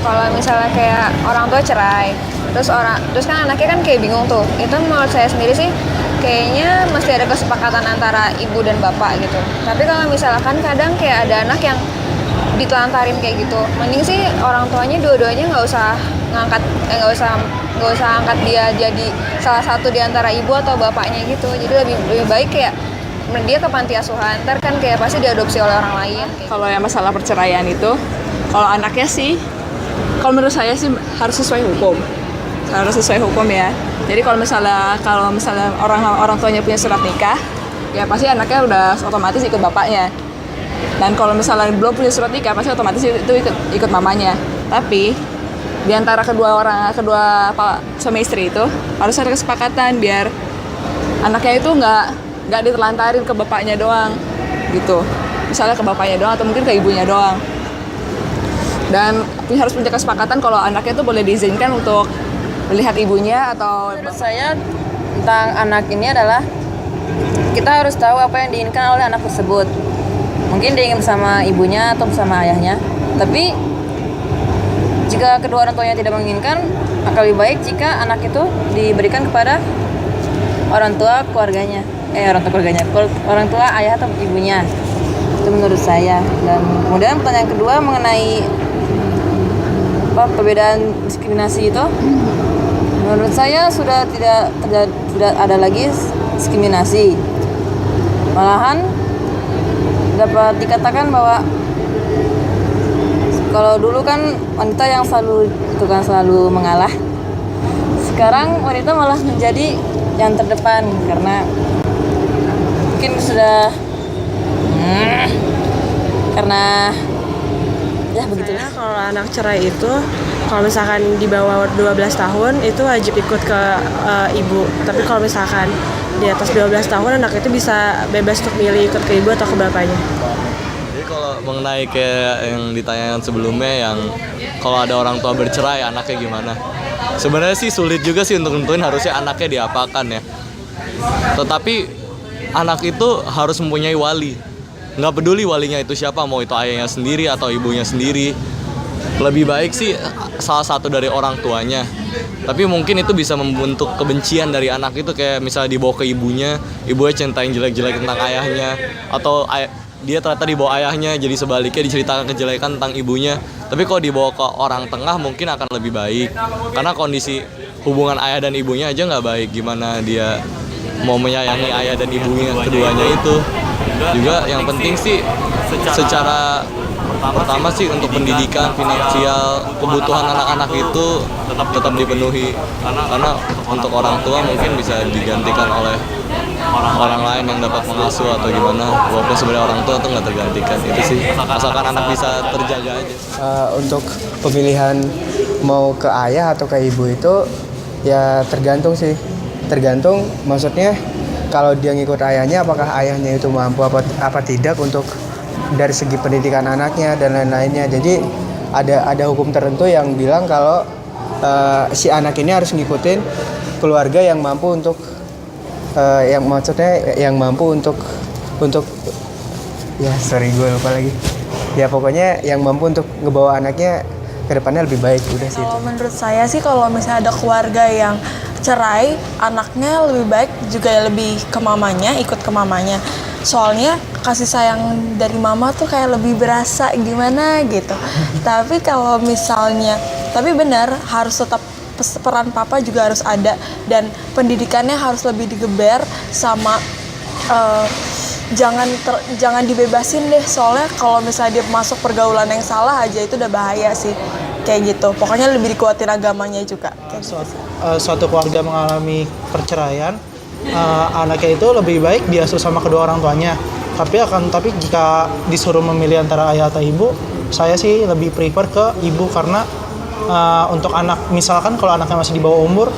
kalau misalnya kayak orang tua cerai, terus kan anaknya kan kayak bingung tuh. Itu menurut saya sendiri sih kayaknya mesti ada kesepakatan antara ibu dan bapak gitu. Tapi kalau misalkan kadang kayak ada anak yang ditelantarin kayak gitu, mending sih orang tuanya dua-duanya nggak usah angkat dia jadi salah satu di antara ibu atau bapaknya gitu. Jadi lebih baik kayak dia ke panti asuhan, ntar kan kayak pasti diadopsi oleh orang lain kayak. Kalau yang masalah perceraian itu, kalau anaknya sih, kalau menurut saya sih harus sesuai hukum. Harus sesuai hukum ya. Jadi kalau misalnya orang tuanya punya surat nikah, ya pasti anaknya udah otomatis ikut bapaknya. Dan kalau misalnya belum punya surat nikah, pasti otomatis itu ikut mamanya. Tapi di antara kedua suami istri itu harus ada kesepakatan biar anaknya itu nggak ditelantarin ke bapaknya doang gitu. Misalnya ke bapaknya doang atau mungkin ke ibunya doang. Dan harus punya kesepakatan kalau anaknya itu boleh diizinkan untuk melihat ibunya atau. Menurut saya tentang anak ini adalah kita harus tahu apa yang diinginkan oleh anak tersebut. Mungkin dia ingin bersama ibunya atau bersama ayahnya. Tapi jika kedua orang tuanya tidak menginginkan, akan lebih baik jika anak itu diberikan kepada orang tua keluarganya. Orang tua ayah atau ibunya. Itu menurut saya. Dan kemudian pertanyaan kedua mengenai perbedaan diskriminasi itu, menurut saya sudah tidak ada lagi diskriminasi. Malahan dapat dikatakan bahwa kalau dulu kan wanita yang selalu mengalah, sekarang wanita malah menjadi yang terdepan karena mungkin sudah karena ya begitulah. Kalau anak cerai itu, kalau misalkan di bawah 12 tahun itu wajib ikut ke ibu. Tapi kalau misalkan di atas 12 tahun, anak itu bisa bebas untuk milih ikut ke ibu atau ke bapaknya. Jadi kalau mengenai kayak yang ditanyakan sebelumnya, yang kalau ada orang tua bercerai anaknya gimana? Sebenarnya sih sulit juga sih untuk nentuin harusnya anaknya diapakan ya. Tetapi anak itu harus mempunyai wali. Nggak peduli walinya itu siapa, mau itu ayahnya sendiri atau ibunya sendiri. Lebih baik sih salah satu dari orang tuanya. Tapi mungkin itu bisa membentuk kebencian dari anak itu, kayak misalnya dibawa ke ibunya cintain jelek-jelek tentang ayahnya, atau dia ternyata dibawa ayahnya jadi sebaliknya diceritakan kejelekan tentang ibunya. Tapi kalau dibawa ke orang tengah mungkin akan lebih baik, karena kondisi hubungan ayah dan ibunya aja nggak baik, gimana dia mau menyayangi ayah dan ibunya keduanya itu. Juga yang penting sih secara pertama sih untuk pendidikan, finansial, kebutuhan anak-anak itu tetap dipenuhi, karena untuk orang tua mungkin bisa digantikan oleh orang lain yang dapat mengasuh atau gimana, walaupun sebenarnya orang tua tuh nggak tergantikan. Itu sih, asalkan anak bisa terjaga aja. Untuk pemilihan mau ke ayah atau ke ibu itu ya tergantung sih, maksudnya kalau dia ngikut ayahnya, apakah ayahnya itu mampu apa tidak untuk dari segi pendidikan anaknya dan lain-lainnya. Jadi ada hukum tertentu yang bilang kalau si anak ini harus ngikutin keluarga yang mampu untuk yang mampu untuk ya gue lupa lagi. Ya pokoknya yang mampu untuk ngebawa anaknya ke depannya lebih baik, udah sih. Kalau menurut saya sih kalau misalnya ada keluarga yang cerai, anaknya lebih baik juga lebih ke mamanya, ikut ke mamanya. Soalnya kasih sayang dari mama tuh kayak lebih berasa gimana gitu. Tapi kalau misalnya, tapi benar harus tetap peran papa juga harus ada, dan pendidikannya harus lebih digeber sama jangan dibebasin deh, soalnya kalau misalnya dia masuk pergaulan yang salah aja itu udah bahaya sih kayak gitu. Pokoknya lebih dikuatin agamanya juga. Suatu keluarga mengalami perceraian, anaknya itu lebih baik diasuh sama kedua orang tuanya. Tapi jika disuruh memilih antara ayah atau ibu, saya sih lebih prefer ke ibu, karena untuk anak, misalkan kalau anaknya masih di bawah umur,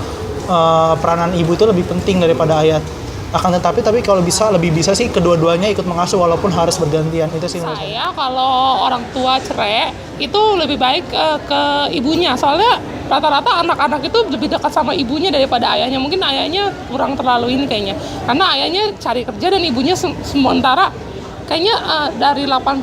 peranan ibu itu lebih penting daripada ayah. Akan tetapi kalau lebih bisa sih kedua-duanya ikut mengasuh walaupun harus bergantian. Itu sih menurut saya. Kalau orang tua cerai itu lebih baik ke ibunya, soalnya rata-rata anak-anak itu lebih dekat sama ibunya daripada ayahnya. Mungkin ayahnya kurang terlalu ini kayaknya, karena ayahnya cari kerja dan ibunya sementara kayaknya dari 80%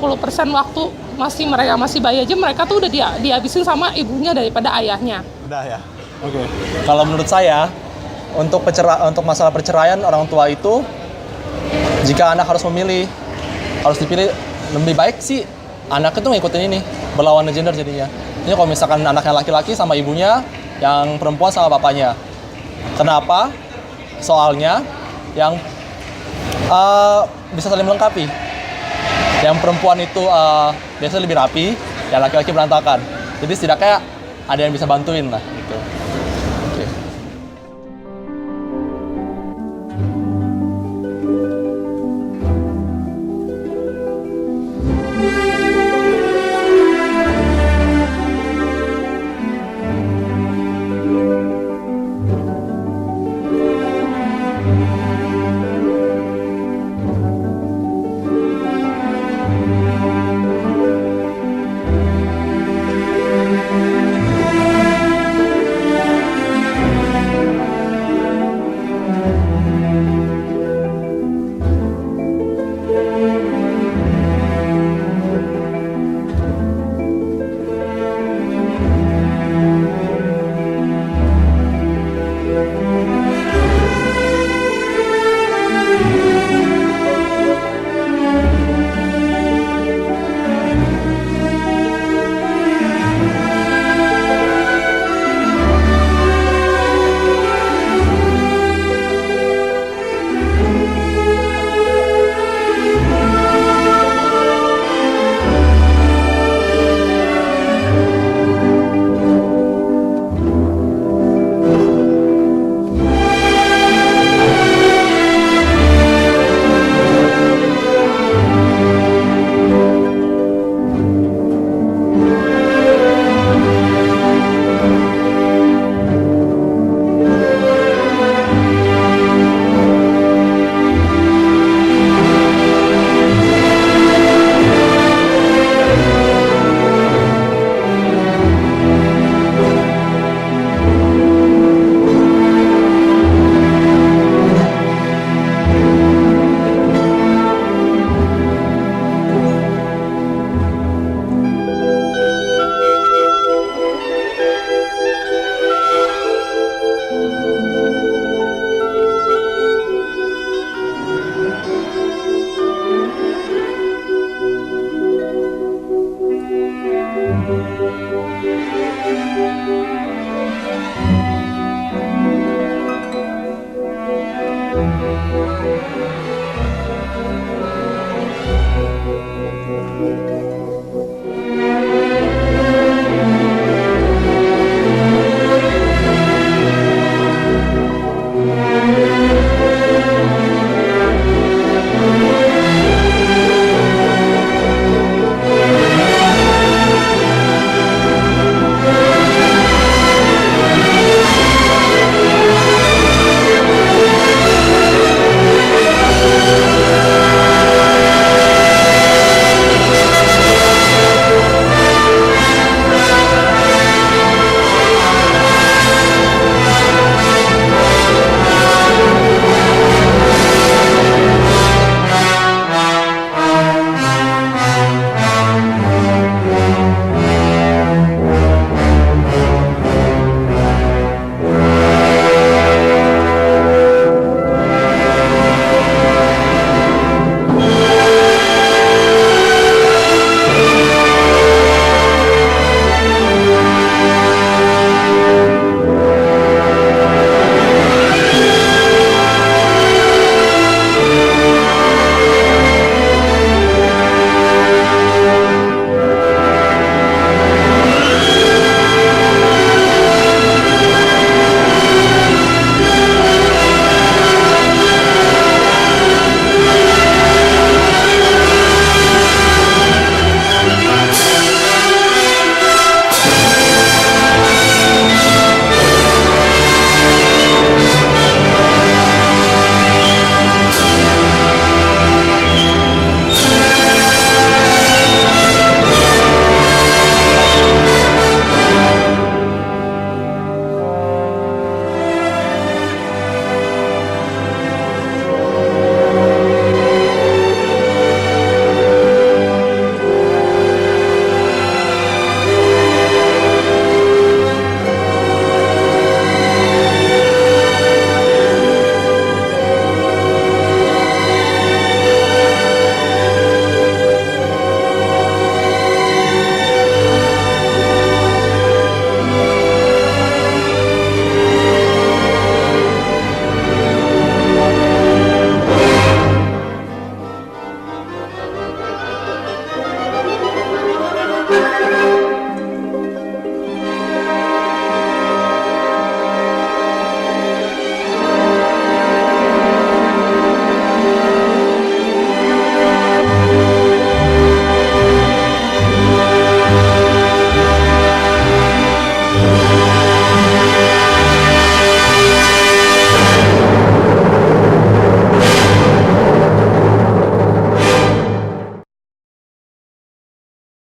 waktu mereka masih bayi aja, mereka tuh udah dihabisin sama ibunya daripada ayahnya. Udah ya. Oke. Kalau menurut saya untuk masalah perceraian orang tua itu, jika anak harus dipilih, lebih baik sih anak itu ngikutin ini, berlawanan gender jadinya. Ini kalau misalkan anaknya laki-laki sama ibunya, yang perempuan sama bapaknya. Kenapa? Soalnya yang bisa saling melengkapi. Yang perempuan itu biasanya lebih rapi, yang laki-laki berantakan. Jadi setidaknya ada yang bisa bantuin lah gitu.